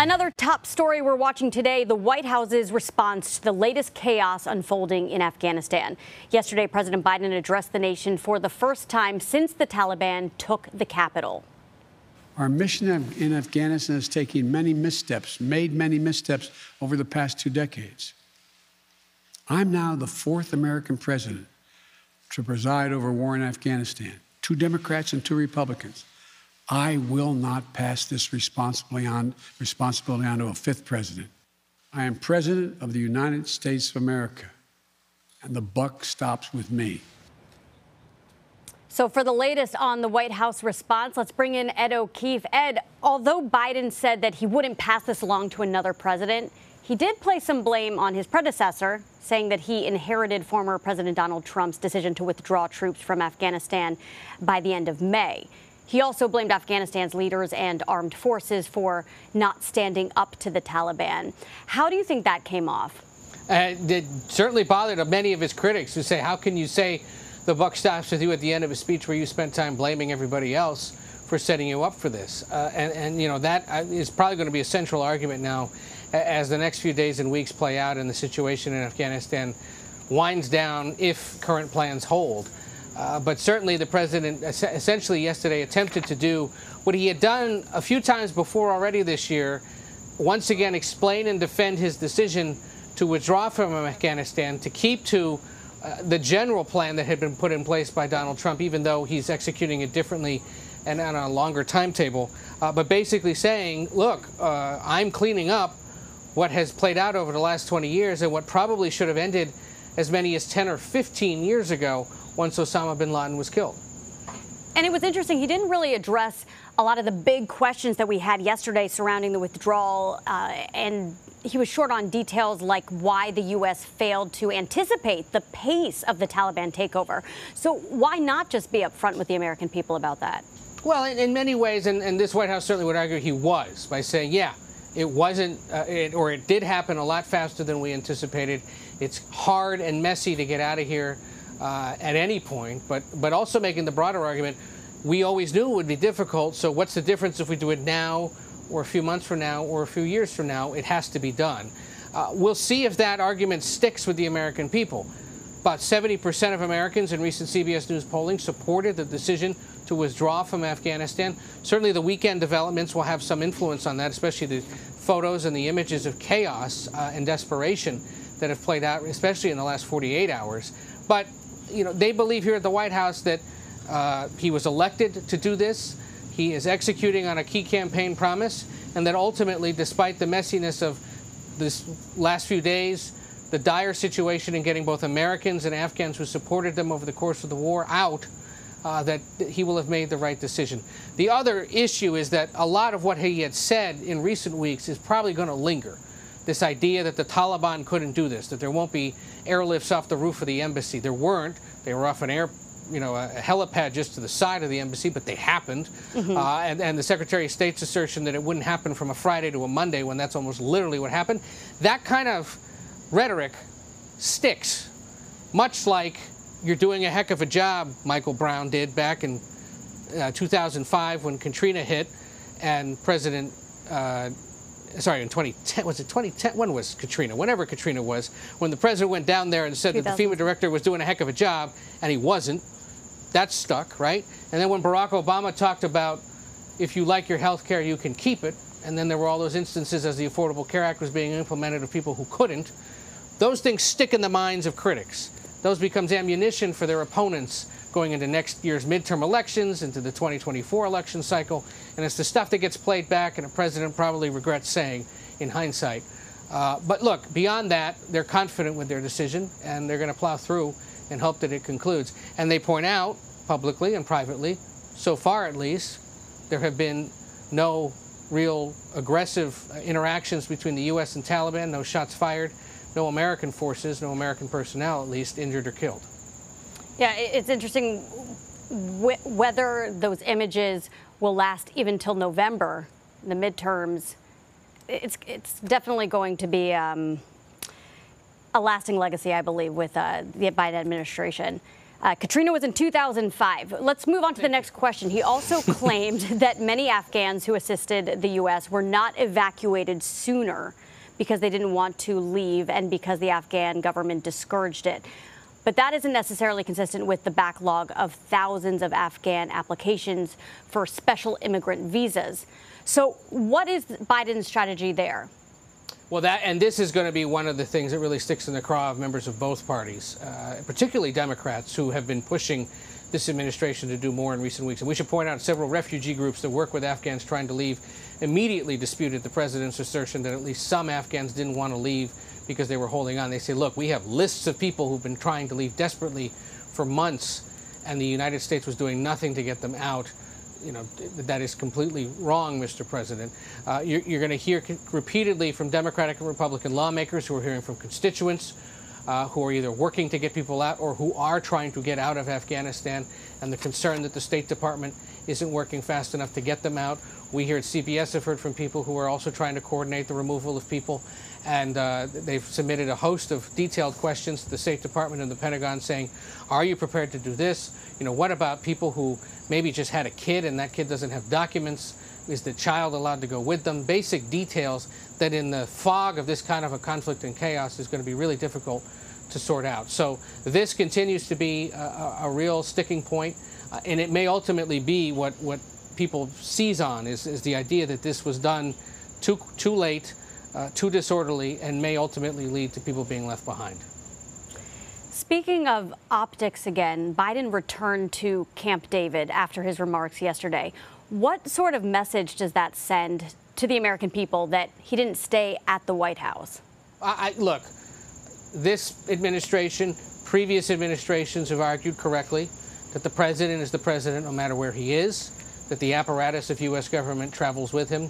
Another top story we're watching today, the White House's response to the latest chaos unfolding in Afghanistan. Yesterday, President Biden addressed the nation for the first time since the Taliban took the capital. Our mission in Afghanistan has taken many missteps, made many missteps over the past 2 decades. I'm now the 4th American president to preside over war in Afghanistan, 2 Democrats and 2 Republicans. I will not pass this responsibility on to a 5th president. I am president of the United States of America, and the buck stops with me. So for the latest on the White House response, let's bring in Ed O'Keefe. Ed, although Biden said that he wouldn't pass this along to another president, he did place some blame on his predecessor, saying that he inherited former President Donald Trump's decision to withdraw troops from Afghanistan by the end of May. He also blamed Afghanistan's leaders and armed forces for not standing up to the Taliban. How do you think that came off? It certainly bothered many of his critics who say, how can you say the buck stops with you at the end of a speech where you spent time blaming everybody else for setting you up for this? And you know, that is probably going to be a central argument now as the next few days and weeks play out and the situation in Afghanistan winds down if current plans hold. But certainly the president essentially yesterday attempted to do what he had done a few times before already this year, once again explain and defend his decision to withdraw from Afghanistan, to keep to the general plan that had been put in place by Donald Trump, even though he's executing it differently and on a longer timetable. But basically saying, look, I'm cleaning up what has played out over the last 20 years and what probably should have ended as many as 10 or 15 years ago once Osama bin Laden was killed. And it was interesting, he didn't really address a lot of the big questions that we had yesterday surrounding the withdrawal, and he was short on details like why the U.S. failed to anticipate the pace of the Taliban takeover. So why not just be upfront with the American people about that? Well, in many ways, and this White House certainly would argue he was, by saying, yeah, it wasn't, or it did happen a lot faster than we anticipated. It's hard and messy to get out of here at any point, but also making the broader argument, we always knew it would be difficult, so what's the difference if we do it now or a few months from now or a few years from now? It has to be done. We'll see if that argument sticks with the American people. About 70% of Americans in recent CBS News polling supported the decision to withdraw from Afghanistan. Certainly the weekend developments will have some influence on that, especially the photos and the images of chaos and desperation that have played out, especially in the last 48 hours. But you know, they believe here at the White House that he was elected to do this. He is executing on a key campaign promise, and that ultimately, despite the messiness of this last few days, the dire situation in getting both Americans and Afghans who supported them over the course of the war out, that he will have made the right decision. The other issue is that a lot of what he had said in recent weeks is probably going to linger. This idea that the Taliban couldn't do this, that there won't be airlifts off the roof of the embassy. There weren't. They were off an a helipad just to the side of the embassy, but they happened. And the Secretary of State's assertion that it wouldn't happen from a Friday to a Monday, when that's almost literally what happened. That kind of rhetoric sticks, much like you're doing a heck of a job, Michael Brown did back in 2005 when Katrina hit, and President in 2010, was it 2010? When was Katrina? Whenever Katrina was, when the president went down there and said that the FEMA director was doing a heck of a job, and he wasn't. That stuck, right? And then when Barack Obama talked about, if you like your health care, you can keep it, and then there were all those instances as the Affordable Care Act was being implemented of people who couldn't, those things stick in the minds of critics. Those becomes ammunition for their opponents going into next year's midterm elections, into the 2024 election cycle, and it's the stuff that gets played back and a president probably regrets saying in hindsight. But look, beyond that, they're confident with their decision, and they're going to plow through and hope that it concludes. And they point out, publicly and privately, so far at least, there have been no real aggressive interactions between the U.S. and Taliban, no shots fired, no American forces, no American personnel at least, injured or killed. Yeah, it's interesting whether those images will last even till November, the midterms. It's definitely going to be a lasting legacy, I believe, with the Biden administration. Katrina was in 2005. Let's move on to the next question. He also claimed that many Afghans who assisted the U.S. were not evacuated sooner because they didn't want to leave and because the Afghan government discouraged it. But that isn't necessarily consistent with the backlog of thousands of Afghan applications for special immigrant visas. So what is Biden's strategy there? Well, this is going to be one of the things that really sticks in the craw of members of both parties, particularly Democrats, who have been pushing this administration to do more in recent weeks. And we should point out several refugee groups that work with Afghans trying to leave immediately disputed the president's assertion that at least some Afghans didn't want to leave because they were holding on. They say, look, we have lists of people who've been trying to leave desperately for months, and the United States was doing nothing to get them out. You know, that is completely wrong, Mr. President. You're going to hear repeatedly from Democratic and Republican lawmakers who are hearing from constituents who are either working to get people out or who are trying to get out of Afghanistan, and the concern that the State Department isn't working fast enough to get them out. We here at CBS have heard from people who are also trying to coordinate the removal of people, and they've submitted a host of detailed questions to the State Department and the Pentagon saying, are you prepared to do this? You know, what about people who maybe just had a kid and that kid doesn't have documents? Is the child allowed to go with them? Basic details that in the fog of this kind of a conflict and chaos is going to be really difficult to sort out. So this continues to be a real sticking point, and it may ultimately be what people seize on is the idea that this was done too late, too disorderly, and may ultimately lead to people being left behind. Speaking of optics again, Biden returned to Camp David after his remarks yesterday. What sort of message does that send to the American people that he didn't stay at the White House? Look, this administration, previous administrations have argued correctly that the president is the president no matter where he is, that the apparatus of U.S. government travels with him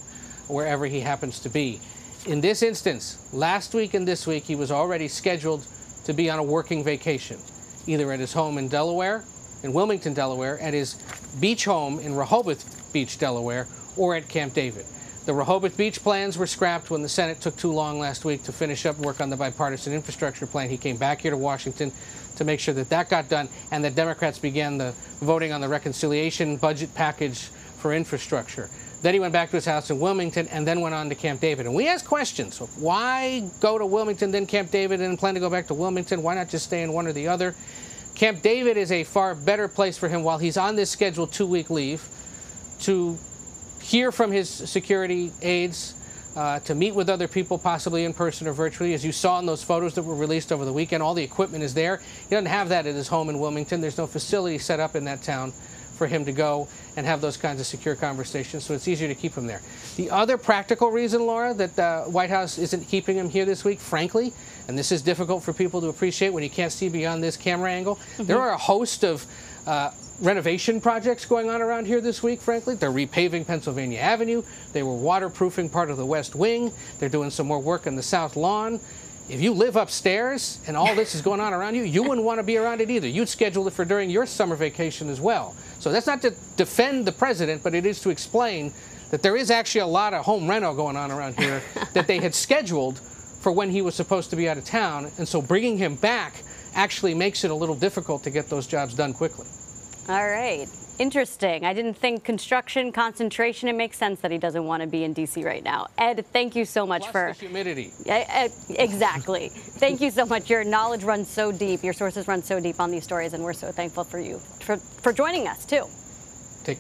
wherever he happens to be. In this instance, last week and this week, he was already scheduled to be on a working vacation, either at his home in Delaware, in Wilmington, Delaware, at his beach home in Rehoboth Beach, Delaware, or at Camp David. The Rehoboth Beach plans were scrapped when the Senate took too long last week to finish up work on the bipartisan infrastructure plan. He came back here to Washington to make sure that that got done and that Democrats began the voting on the reconciliation budget package for infrastructure. Then he went back to his house in Wilmington and then went on to Camp David. And we asked questions. Why go to Wilmington, then Camp David, and plan to go back to Wilmington? Why not just stay in one or the other? Camp David is a far better place for him while he's on this scheduled 2-week leave to hear from his security aides, to meet with other people, possibly in person or virtually. As you saw in those photos that were released over the weekend, all the equipment is there. He doesn't have that at his home in Wilmington. There's no facility set up in that town for him to go and have those kinds of secure conversations, so it's easier to keep him there. The other practical reason, Laura, that the White House isn't keeping him here this week, frankly, and this is difficult for people to appreciate when you can't see beyond this camera angle, there are a host of renovation projects going on around here this week, frankly. They're repaving Pennsylvania Avenue. They were waterproofing part of the West Wing. They're doing some more work on the South Lawn. If you live upstairs and all this is going on around you, you wouldn't want to be around it either. You'd schedule it for during your summer vacation as well. So that's not to defend the president, but it is to explain that there is actually a lot of home reno going on around here that they had scheduled for when he was supposed to be out of town. And so bringing him back actually makes it a little difficult to get those jobs done quickly. All right. Interesting. I didn't think construction, concentration. It makes sense that he doesn't want to be in D.C. right now. Ed, thank you so much Plus the humidity. Exactly. Thank you so much. Your knowledge runs so deep. Your sources run so deep on these stories, and we're so thankful for you for joining us, too.